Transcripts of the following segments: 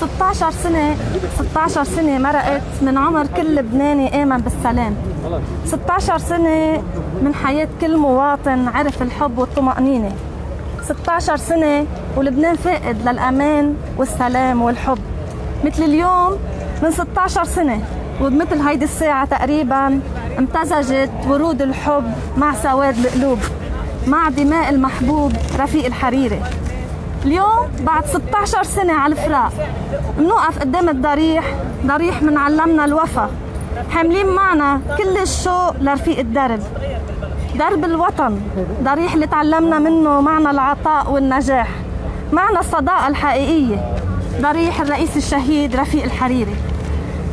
16 سنة مرقت من عمر كل لبناني آمن بالسلام. 16 سنة من حياة كل مواطن عرف الحب والطمأنينة. 16 سنة ولبنان فاقد للأمان والسلام والحب. مثل اليوم من 16 سنة وبمثل هيدي الساعة تقريبا امتزجت ورود الحب مع سواد القلوب، مع دماء المحبوب رفيق الحريري. اليوم بعد 16 سنة على الفراق منوقف قدام ضريح من علمنا الوفا، حاملين معنا كل الشوق لرفيق الدرب، درب الوطن، ضريح اللي تعلمنا منه معنى العطاء والنجاح، معنى الصداقة الحقيقية، ضريح الرئيس الشهيد رفيق الحريري.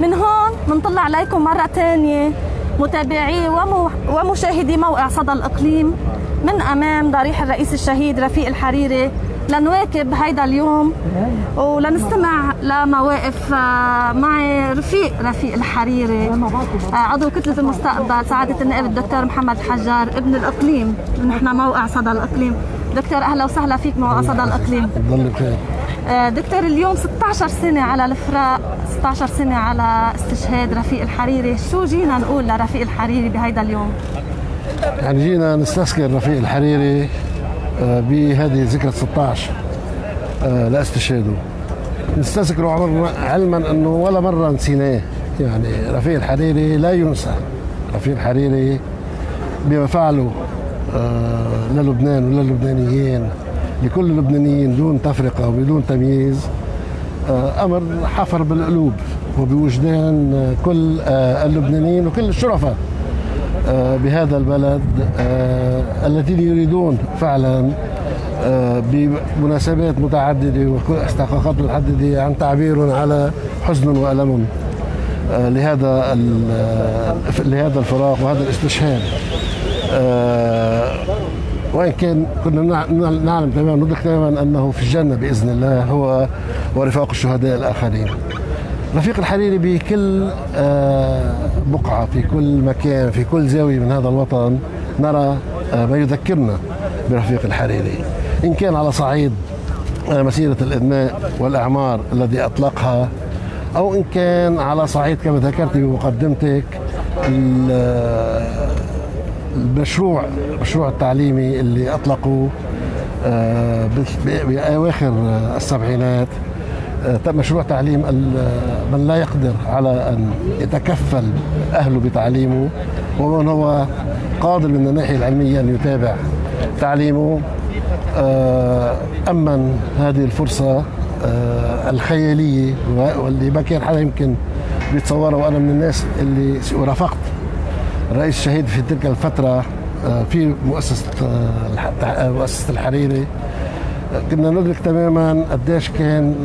من هون منطلع عليكم مرة تانية متابعي ومشاهدي موقع صدى الإقليم من أمام ضريح الرئيس الشهيد رفيق الحريري لنواكب هيدا اليوم ولنستمع لمواقف مع رفيق الحريري، عضو كتلة المستقبل، سعادة النائب الدكتور محمد حجار ابن الإقليم. نحن موقع صدى الإقليم. دكتور أهلا وسهلا فيك موقع صدى الإقليم. تضل بخير. دكتور اليوم 16 سنة على الفراق، 16 سنة على استشهاد رفيق الحريري، شو جينا نقول لرفيق الحريري بهيدا اليوم؟ يعني جينا نستذكر رفيق الحريري بهذه ذكرى 16 لاستشهاده. نستذكره علما انه ولا مرة نسيناه. يعني رفيق الحريري لا ينسى. رفيق الحريري بما فعله للبنان وللبنانيين، لكل اللبنانيين دون تفرقة وبدون تمييز، أمر حفر بالقلوب وبوجدان كل اللبنانيين وكل الشرفاء بهذا البلد الذين يريدون فعلا بمناسبات متعددة واستحقاقات متعددة عن تعبير على حزن وألم لهذا الفراق وهذا الاستشهاد. وإن كان كنا نعلم تماما ندرك تماما أنه في الجنة بإذن الله هو ورفاق الشهداء الآخرين. رفيق الحريري بكل بقعة، في كل مكان، في كل زاوية من هذا الوطن نرى ما يذكرنا برفيق الحريري، إن كان على صعيد مسيرة الإدماء والإعمار الذي أطلقها، أو إن كان على صعيد كما ذكرت بمقدمتك المشروع التعليمي اللي أطلقوا بأواخر السبعينات، مشروع تعليم من لا يقدر على أن يتكفل أهله بتعليمه ومن هو قادر من الناحية العلمية أن يتابع تعليمه. أمن هذه الفرصة الخيالية واللي ما كان حدا يمكن بيتصورها. وأنا من الناس اللي رافقت الرئيس الشهيد في تلك الفترة في مؤسسة الحريري، كنا ندرك تماما قديش كان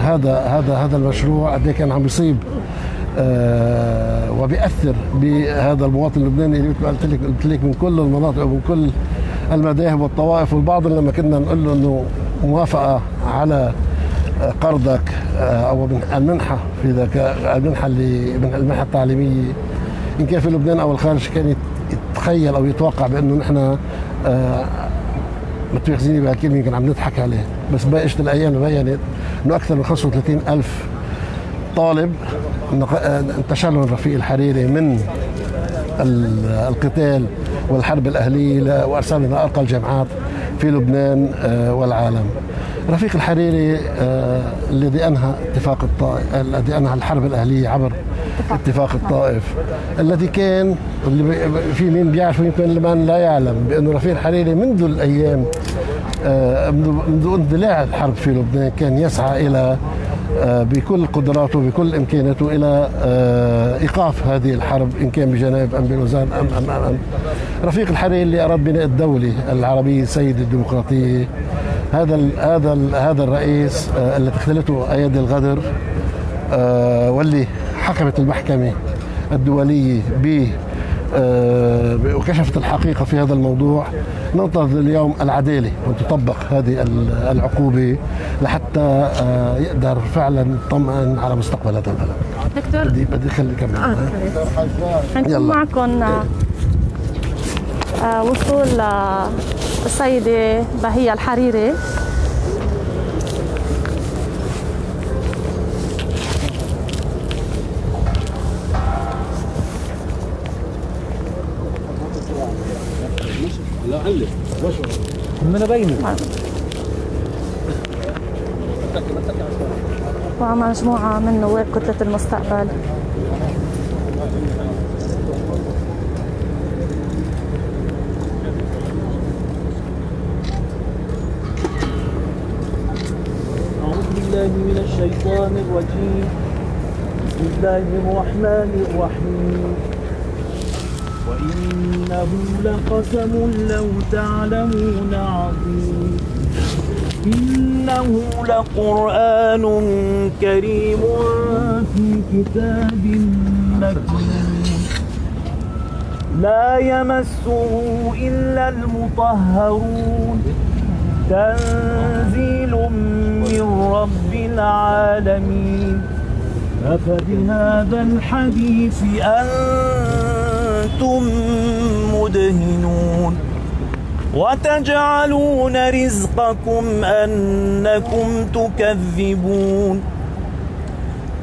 هذا المشروع قديش كان عم يصيب وبيأثر بهذا المواطن اللبناني اللي قلت لك من كل المناطق ومن كل المذاهب والطوائف. والبعض لما كنا نقول له انه موافقة على قرضك او المنحة في ذاك المنحة المنحة التعليمية إن كان في لبنان أو الخارج، كان يتخيل أو يتوقع بأنه نحن متواخذين بهالكلمة يمكن عم نضحك عليه. بس بقيت الأيام بينت أنه أكثر من 35,000 طالب انتشر لهم رفيق الحريري من القتال والحرب الأهلية وأرسل لنا أرقى الجامعات في لبنان والعالم. رفيق الحريري الذي أنهى الذي أنهى الحرب الأهلية عبر اتفاق الطائف، الذي كان في مين بيعرف ويمكن من لا يعلم بأنه رفيق الحريري منذ الأيام منذ اندلاع الحرب في لبنان كان يسعى إلى بكل قدراته بكل إمكاناته إلى إيقاف هذه الحرب إن كان بجنائب أم بلوزان أم. رفيق الحريري اللي أراد بناء الدولة العربية السيدة الديمقراطية، هذا الرئيس الذي اختلته أيادي الغدر واللي حكمت المحكمة الدولية وكشفت الحقيقة في هذا الموضوع. ننتظر اليوم العدالة وتطبق هذه العقوبة لحتى يقدر فعلا يطمئن على مستقبل هذا البلد. دكتور بدي خلي كمان حنكون معكم وصول السيدة بهية الحريري. من بينه. ومجموعة من نواب كتلة المستقبل. أعوذ بالله من الشيطان الرجيم. بسم الله الرحمن الرحيم. وإنه لقسم لو تعلمون عظيم. إنه لقرآن كريم في كتاب مكنون لا يمسه إلا المطهرون تنزيل من رب العالمين. أفبهذا الحديث أنتم مدهنون وتجعلون رزقكم أنكم تكذبون.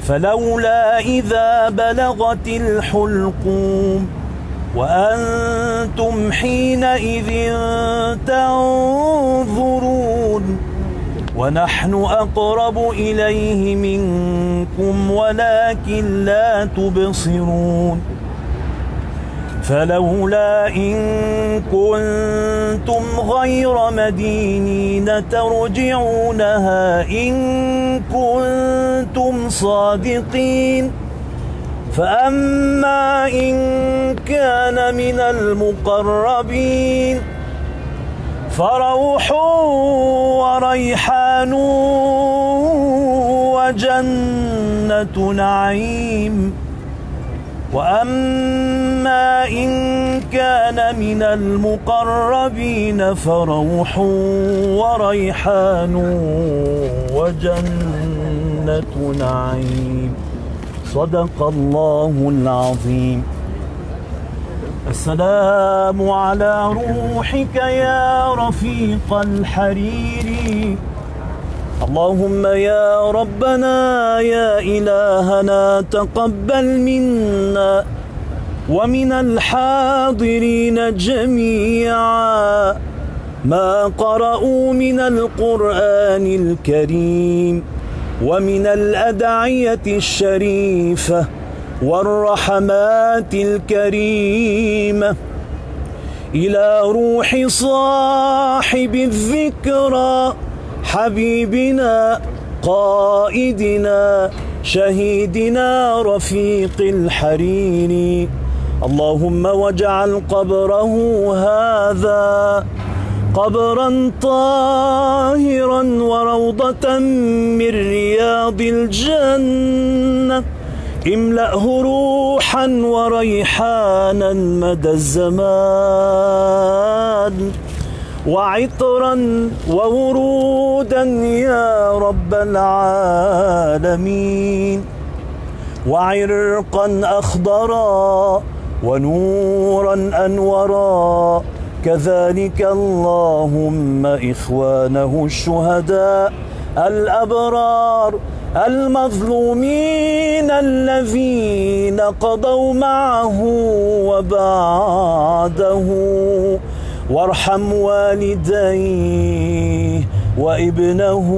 فلولا إذا بلغت الحلقوم وأنتم حينئذ تنظرون ونحن أقرب إليه منكم ولكن لا تبصرون. فلولا إن كنتم غير مدينين ترجعونها إن كنتم صادقين. فأما إن كان من المقربين فروح وريحان وجنة نعيم. وأما إن كان من المقربين فروح وريحان وجنة نعيم. صدق الله العظيم. السلام على روحك يا رفيق الحرير. اللهم يا ربنا يا إلهنا تقبل منا ومن الحاضرين جميعا ما قرأوا من القرآن الكريم ومن الأدعية الشريفة والرحمات الكريمة إلى روح صاحب الذكرى حبيبنا قائدنا شهيدنا رفيق الحرير. اللهم واجعل قبره هذا قبرا طاهرا وروضة من رياض الجنة. املأه روحا وريحانا مدى الزمان وعطرا وورودا يا رب العالمين وعرقا أخضرا ونورا أنورا. كذلك اللهم إخوانه الشهداء الأبرار المظلومين الذين قضوا معه وبعده. وارحم والديه وابنه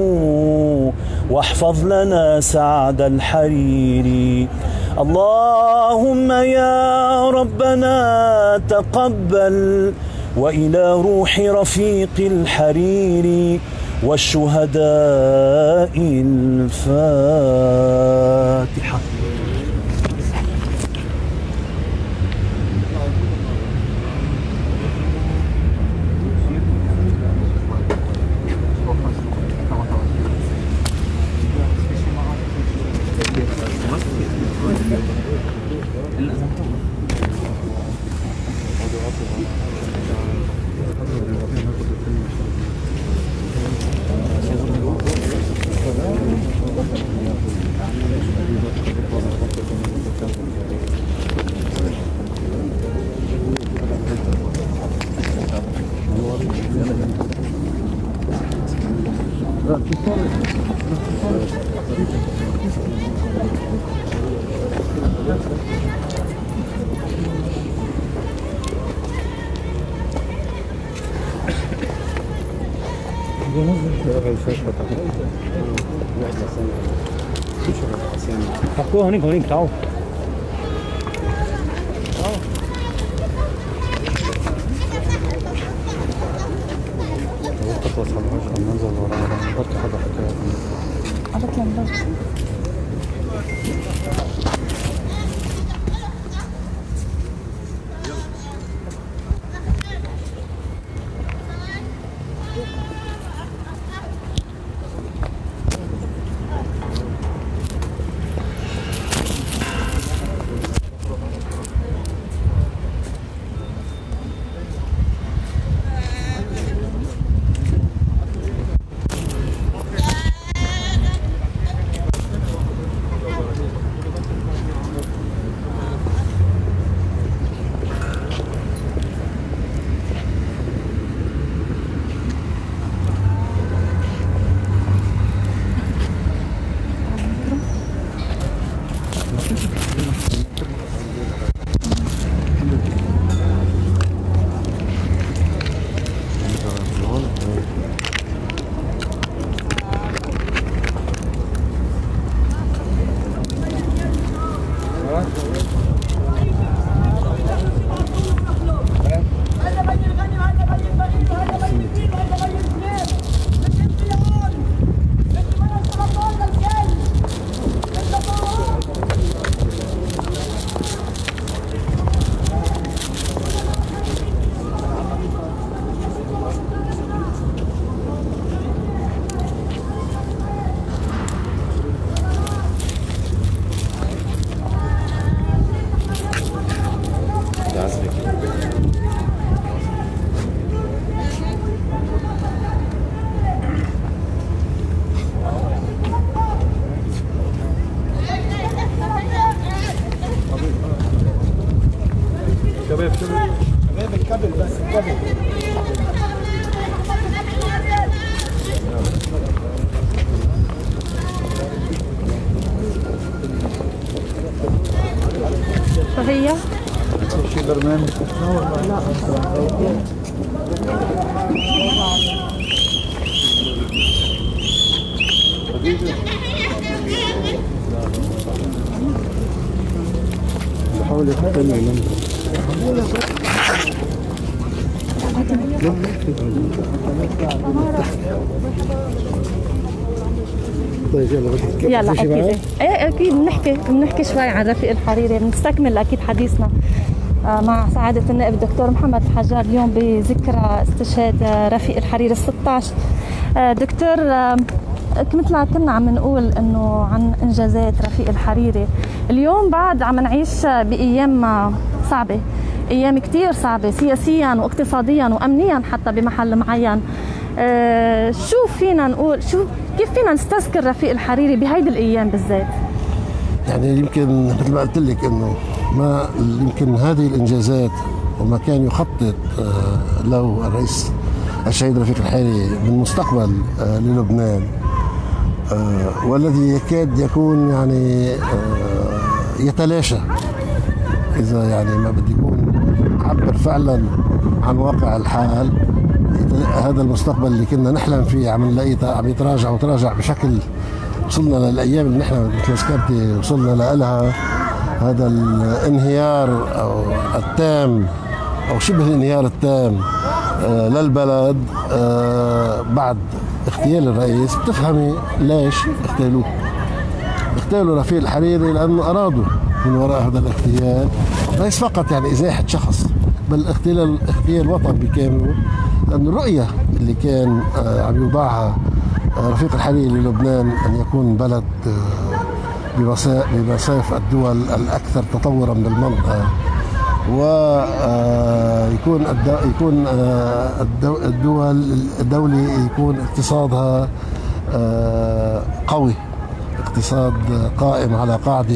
واحفظ لنا سعد الحريري. اللهم يا ربنا تقبل. وإلى روح رفيق الحرير والشهداء الفاتحة. حكوها هونيك تعالوا. شباب الكابل بس الكابل. فهي شي برنامج بحاول يتكلم طيب يلا اكيد ايه اكيد بنحكي شوي عن رفيق الحريري. بنستكمل اكيد حديثنا مع سعادة النائب الدكتور محمد الحجار اليوم بذكرى استشهاد رفيق الحريري 16. دكتور مثل كنا عم نقول انه عن انجازات رفيق الحريري، اليوم بعد عم نعيش بايام صعبة، ايام كتير صعبة سياسيا واقتصاديا وامنيا حتى بمحل معين. شو فينا نقول، كيف فينا نستذكر رفيق الحريري بهيدي الايام بالذات؟ يعني يمكن مثل ما قلت لك انه ما يمكن هذه الانجازات وما كان يخطط له الرئيس الشهيد رفيق الحريري من مستقبل للبنان، والذي يكاد يكون يعني يتلاشى اذا يعني ما بدي يكون عبر فعلا عن واقع الحال. هذا المستقبل اللي كنا نحلم فيه عم نلاقيه عم يتراجع بشكل وصلنا للايام اللي نحن مثل سكرتي وصلنا لها. هذا الانهيار او التام او شبه الانهيار التام للبلد بعد اغتيال الرئيس. بتفهمي ليش اغتالوا رفيق الحريري؟ لانه ارادوا من وراء هذا الاغتيال ليس فقط يعني ازاحه شخص، بل اغتيال وطن بكامله. لأن الرؤية اللي كان عم يوضعها رفيق الحريري للبنان أن يكون بلد بمصاف الدول الأكثر تطورا بالمنطقة، ويكون الدولة يكون اقتصادها قوي، اقتصاد قائم على قاعدة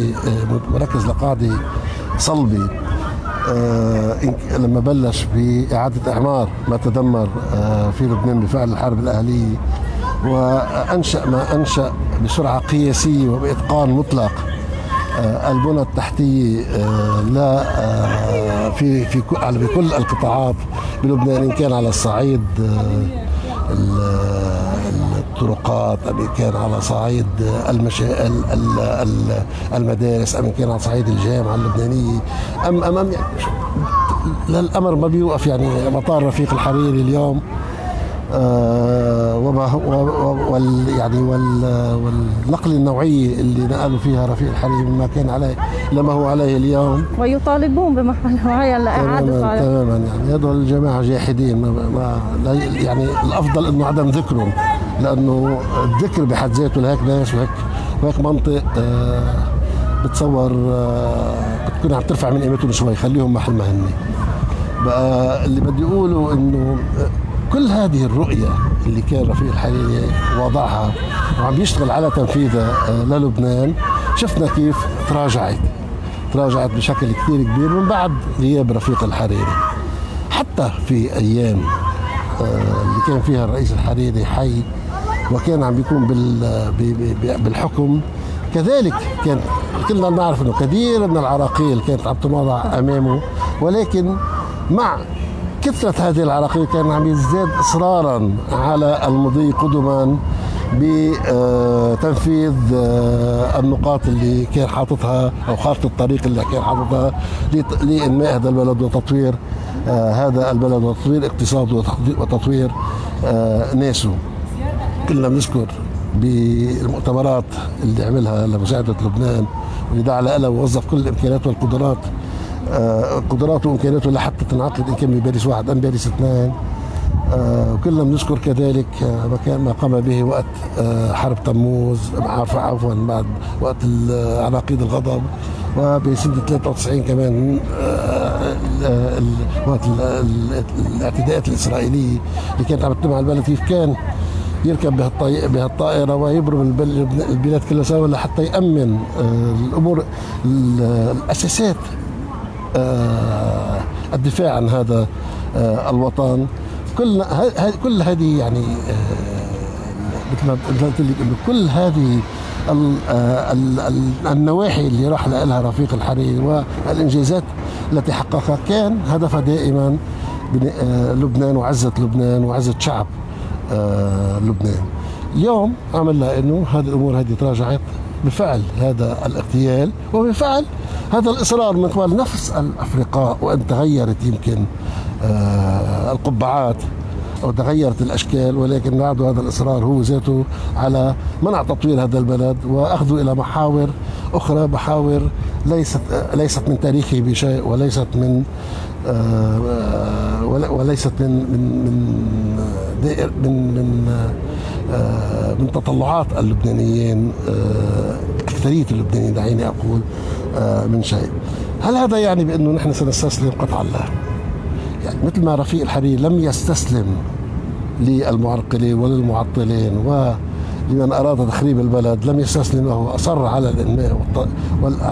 مركز لقاعدة صلبة. لما بلش بإعادة إعمار ما تدمر في لبنان بفعل الحرب الأهلية، وأنشأ ما أنشأ بسرعة قياسية وبإتقان مطلق البنى التحتية في بكل القطاعات بلبنان، إن كان على الصعيد الطرقات، أم كان على صعيد المدارس، أم كان على صعيد الجامعة اللبنانية، أم الأمر ما بيوقف. يعني مطار رفيق الحريري اليوم والنقل النوعية اللي نقلوا فيها رفيق الحريري مما كان عليه لما هو عليه اليوم، ويطالبون بمحل معين لإعادة تماما. يعني هذول الجماعة جاحدين، يعني الأفضل إنه عدم ذكرهم، لأنه الذكر بحد ذاته لهيك ناس وهيك منطق بتصور بتكون عم ترفع من قيمتهم شوي، خليهم محل ما هن. بقى اللي بدي أقوله إنه كل هذه الرؤية اللي كان رفيق الحريري وضعها وعم بيشتغل على تنفيذها للبنان، شفنا كيف تراجعت بشكل كثير كبير من بعد غياب رفيق الحريري. حتى في أيام اللي كان فيها الرئيس الحريري حي وكان عم بيكون بالحكم، كذلك كان كلنا نعرف انه كثير من العراقيل كانت عم تنوضع امامه، ولكن مع كثرة هذه العراقيل كان عم يزداد إصرارا على المضي قدما بتنفيذ النقاط اللي كان حاططها أو خارطة الطريق اللي كان حاططها لإنماء هذا البلد وتطوير هذا البلد وتطوير اقتصاده وتطوير ناسه. كلنا بنذكر بالمؤتمرات اللي عملها لمساعدة لبنان واللي دعا لها ووظف كل الإمكانيات والقدرات قدراته وامكانياته لحتى تنعقد ان كان بباريس 1 ام باريس 2. وكلنا بنذكر كذلك ما قام به وقت حرب تموز، عفوا بعد وقت عناقيد الغضب، وبسنه 93 كمان وقت الاعتداءات الاسرائيليه اللي كانت عم تتم على البلد، كيف كان يركب بهالطائره ويبرم البلاد كلها سوا لحتى يامن الامور الاساسات الدفاع عن هذا الوطن. كل هذه يعني مثل ما قلت لك انه كل هذه النواحي اللي راح لها رفيق الحريري والانجازات التي حققها كان هدفها دائما لبنان وعزة لبنان وعزة شعب لبنان. اليوم عملنا انه هذه الامور هذه تراجعت بفعل هذا الاغتيال وبفعل هذا الإصرار من قبل نفس الأفرقاء، وأن تغيرت يمكن القبعات أو تغيرت الأشكال، ولكن بعد هذا الإصرار هو ذاته على منع تطوير هذا البلد وأخذه إلى محاور أخرى، محاور ليست من تاريخه بشيء وليست من من تطلعات اللبنانيين، أكثرية اللبنانيين دعيني أقول من شيء. هل هذا يعني بأنه نحن سنستسلم؟ قطعا لا. يعني مثل ما رفيق الحريري لم يستسلم للمعرقلين وللمعطلين ولمن أراد تخريب البلد، لم يستسلم له وأصر على الإنماء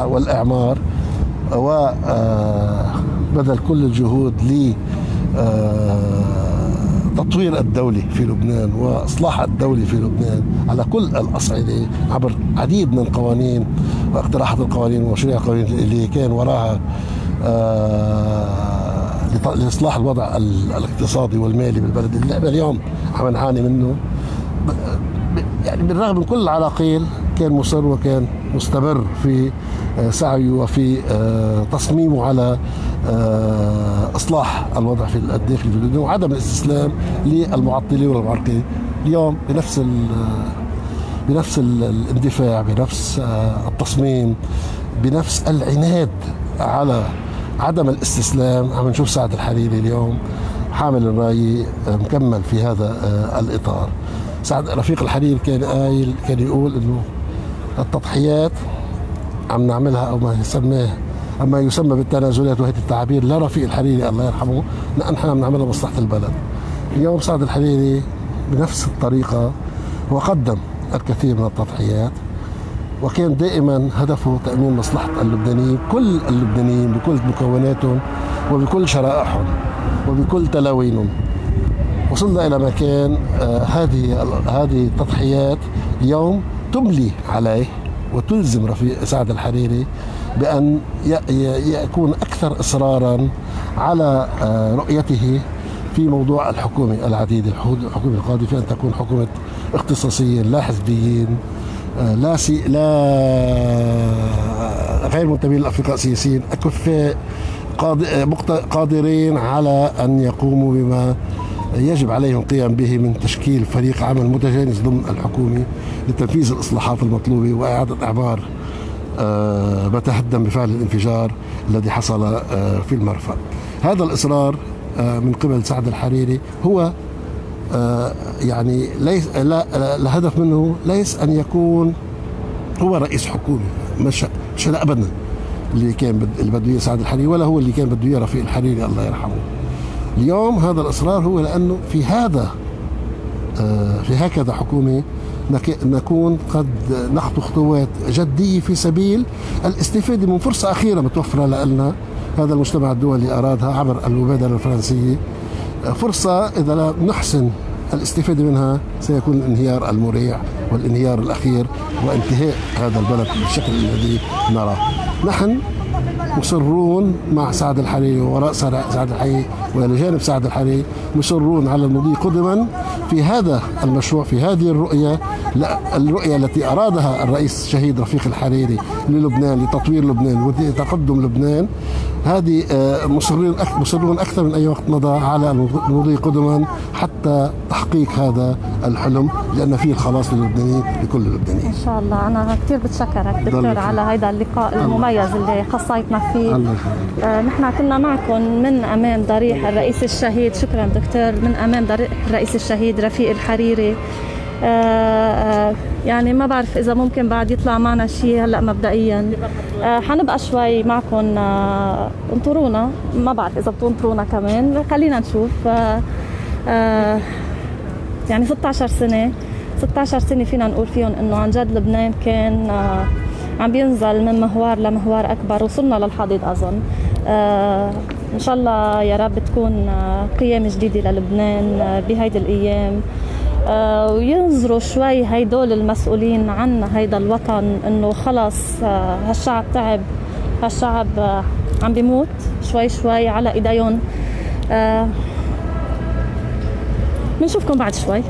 والإعمار وبذل كل الجهود تطوير الدولة في لبنان وإصلاح الدولة في لبنان على كل الأصعدة عبر عديد من قوانين واقتراحات القوانين ومشاريع القوانين اللي كان وراها لإصلاح الوضع الاقتصادي والمالي بالبلد اللي اليوم عم نعاني منه. يعني بالرغم من كل العراقيل كان مصر وكان مستمر في سعيه وفي تصميمه على إصلاح الوضع في الداخل في لبنان وعدم الاستسلام للمعطلين والمعرقلين. اليوم بنفس الاندفاع، بنفس التصميم، بنفس العناد على عدم الاستسلام، عم نشوف سعد الحريري اليوم حامل الراية مكمل في هذا الإطار. سعد رفيق الحريري كان يقول إنه التضحيات عم نعملها أو ما يسمى بالتنازلات، وهذه التعابير لرفيق الحريري الله يرحمه نحن عم نعملها مصلحة البلد. اليوم سعد الحريري بنفس الطريقة هو قدم الكثير من التضحيات، وكان دائما هدفه تأمين مصلحة اللبنانيين، كل اللبنانيين بكل مكوناتهم وبكل شرائحهم وبكل تلاوينهم. وصلنا إلى مكان هذه التضحيات اليوم تملي عليه وتلزم رفيق سعد الحريري بأن يكون أكثر إصرارا على رؤيته في موضوع الحكومة العديدة، الحكومة القادمة في أن تكون حكومة اختصاصيين لا حزبيين لا غير منتمين للأفرقاء سياسيين، أكفاء قادرين على أن يقوموا بما يجب عليهم القيام به من تشكيل فريق عمل متجانس ضمن الحكومة لتنفيذ الإصلاحات المطلوبة وإعادة إعمار ما تهدم بفعل الانفجار الذي حصل في المرفأ. هذا الإصرار من قبل سعد الحريري هو يعني ليس الهدف منه ليس أن يكون هو رئيس حكومة، مش لا أبدا اللي بده اياه سعد الحريري، ولا هو اللي كان بده اياه رفيق الحريري الله يرحمه. اليوم هذا الإصرار هو لأنه في هكذا حكومة نكون قد نخطو خطوات جدية في سبيل الاستفادة من فرصة أخيرة متوفرة لنا. هذا المجتمع الدولي أرادها عبر المبادرة الفرنسية، فرصة إذا لا نحسن الاستفادة منها سيكون الانهيار المريع والانهيار الأخير وانتهاء هذا البلد بالشكل الذي نراه. نحن مصرون مع سعد الحريري ووراء سعد الحريري وإلى جانب سعد الحريري، مصرون على المضي قدما في هذا المشروع، في هذه الرؤية التي أرادها الرئيس الشهيد رفيق الحريري للبنان، لتطوير لبنان وتقدم لبنان. هذه مصرون أكثر من أي وقت مضى على المضي قدما حتى تحقيق هذا الحلم، لأن فيه الخلاص للبنانيين لكل اللبنانيين. إن شاء الله. أنا كثير بتشكرك دكتور على هذا اللقاء المميز اللي خصيتنا فيه. نحن كنا معكم من أمام ضريح الرئيس الشهيد، شكرا دكتور، من أمام ضريح الرئيس الشهيد رفيق الحريري. يعني ما بعرف إذا ممكن بعد يطلع معنا شيء هلأ مبدئيا. حنبقى شوي معكم، انطرونا، ما بعرف إذا بتنطرونا كمان، خلينا نشوف. يعني 16 سنة فينا نقول فيهم إنه عن جد لبنان كان عم بينزل من مهوار لمهوار أكبر، وصلنا للحضيض أظن. إن شاء الله يا رب تكون قيام جديدة للبنان بهيدي الأيام، وينظروا شوي هيدول المسؤولين عن هيدا الوطن إنه خلص هالشعب تعب، هالشعب عم بيموت شوي على إيديهم. بنشوفكم بعد شوي.